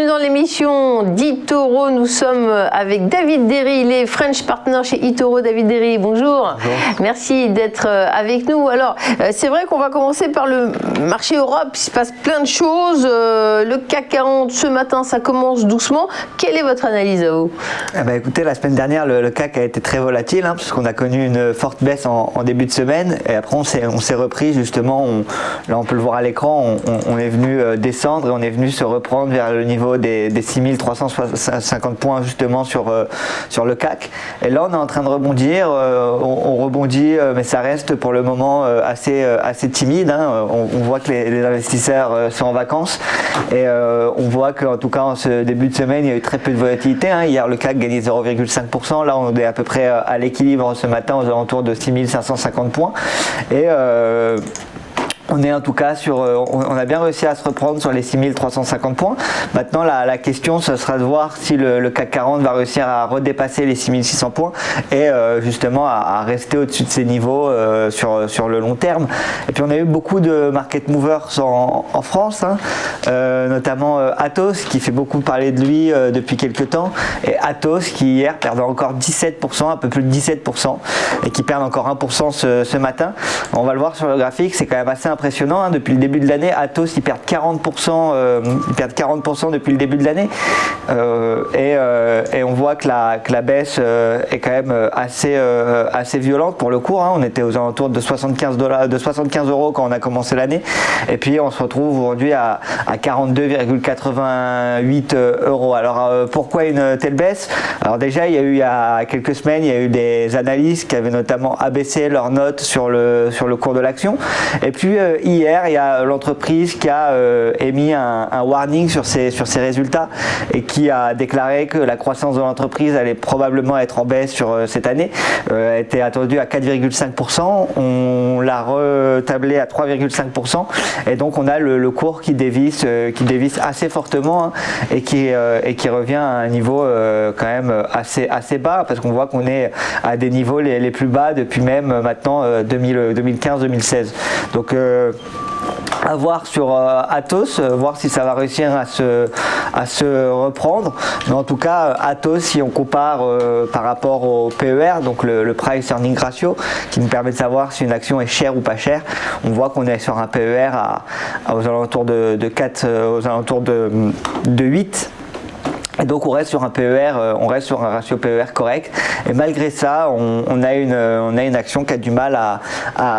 Bienvenue dans l'émission d'eToro. Nous sommes avec David Derry, il est French Partner chez eToro. David Derry, bonjour. Bonjour. Merci d'être avec nous. Alors, c'est vrai qu'on va commencer par le marché Europe. Il se passe plein de choses. Le CAC 40, ce matin, ça commence doucement. Quelle est votre analyse à vous? Écoutez, la semaine dernière, le CAC a été très volatile, puisqu'on a connu une forte baisse en début de semaine. Et après, on s'est repris, justement. Là, on peut le voir à l'écran. On est venu descendre et on est venu se reprendre vers le niveau des 6350 points, justement, sur le CAC. Et là, on est en train de rebondir. On rebondit, mais ça reste pour le moment assez timide. On voit que les investisseurs sont en vacances. Et on voit qu'en tout cas, en ce début de semaine, il y a eu très peu de volatilité. Hier, le CAC gagnait 0,5%. Là, on est à peu près à l'équilibre ce matin, aux alentours de 6550 points. Et on est en tout cas on a bien réussi à se reprendre sur les 6350 points. Maintenant, la question, ce sera de voir si le CAC 40 va réussir à redépasser les 6600 points et justement à rester au-dessus de ces niveaux sur le long terme. Et puis, on a eu beaucoup de market movers en France, notamment Atos, qui fait beaucoup parler de lui depuis quelques temps. Et Atos, qui hier perdait encore 17%, un peu plus de 17%, et qui perd encore 1% ce matin. On va le voir sur le graphique, c'est quand même assez impressionnant. Depuis le début de l'année, Atos, ils perdent 40%, depuis le début de l'année. Et on voit que la baisse est quand même assez violente pour le cours. On était aux alentours de 75 € quand on a commencé l'année. Et puis, on se retrouve aujourd'hui à 42,88 €. Alors, pourquoi une telle baisse? Alors déjà, il y a quelques semaines, il y a eu des analystes qui avaient notamment abaissé leurs notes sur le cours de l'action. Et puis, hier, il y a l'entreprise qui a émis un warning sur ses résultats et qui a déclaré que la croissance de l'entreprise allait probablement être en baisse sur cette année. Elle était attendue à 4,5%. On l'a retablé à 3,5%. Et donc, on a le cours qui dévisse assez fortement et qui revient à un niveau quand même assez bas, parce qu'on voit qu'on est à des niveaux les plus bas depuis même maintenant 2015-2016. Donc, à voir sur Atos, voir si ça va réussir à se reprendre. Mais en tout cas, Atos, si on compare par rapport au PER, donc le Price Earning Ratio, qui nous permet de savoir si une action est chère ou pas chère, on voit qu'on est sur un PER aux alentours de 4, aux alentours de 8. Et donc on reste sur un PER, on reste sur un ratio PER correct. Et malgré ça, on a une action qui a du mal à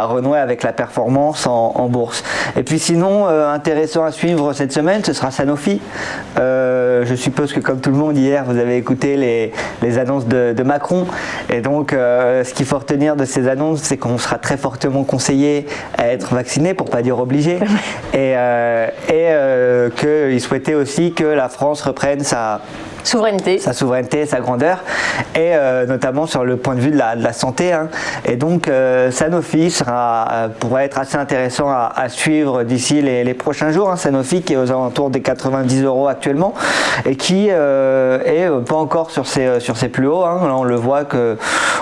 renouer avec la performance en bourse. Et puis sinon, intéressant à suivre cette semaine, ce sera Sanofi. Je suppose que comme tout le monde hier, vous avez écouté les annonces de Macron. Et donc, ce qu'il faut retenir de ces annonces, c'est qu'on sera très fortement conseillé à être vacciné, pour pas dire obligé. Et qu'il souhaitait aussi que la France reprenne sa souveraineté, sa grandeur, et notamment sur le point de vue de la santé. Et donc Sanofi pourrait être assez intéressant à suivre d'ici les prochains jours. Sanofi qui est aux alentours des 90 € actuellement et qui est pas encore sur ses plus hauts. Là, on le voit que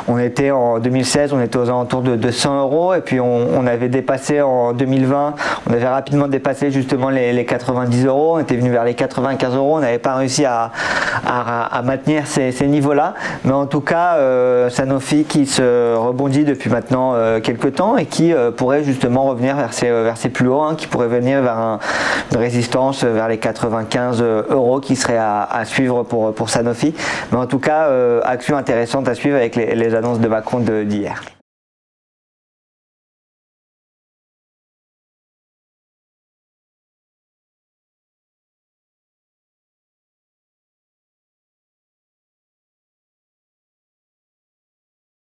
on était en 2016, on était aux alentours de 100 € et puis on avait dépassé en 2020, on avait rapidement dépassé justement les 90 €, on était venu vers les 95 €, on n'avait pas réussi à maintenir ces niveaux-là. Mais en tout cas, Sanofi qui se rebondit depuis maintenant quelques temps et qui pourrait justement revenir vers ses plus hauts, qui pourrait venir vers une résistance vers les 95 € qui serait à suivre pour Sanofi. Mais en tout cas, action intéressante à suivre avec les annonces de Macron d'hier.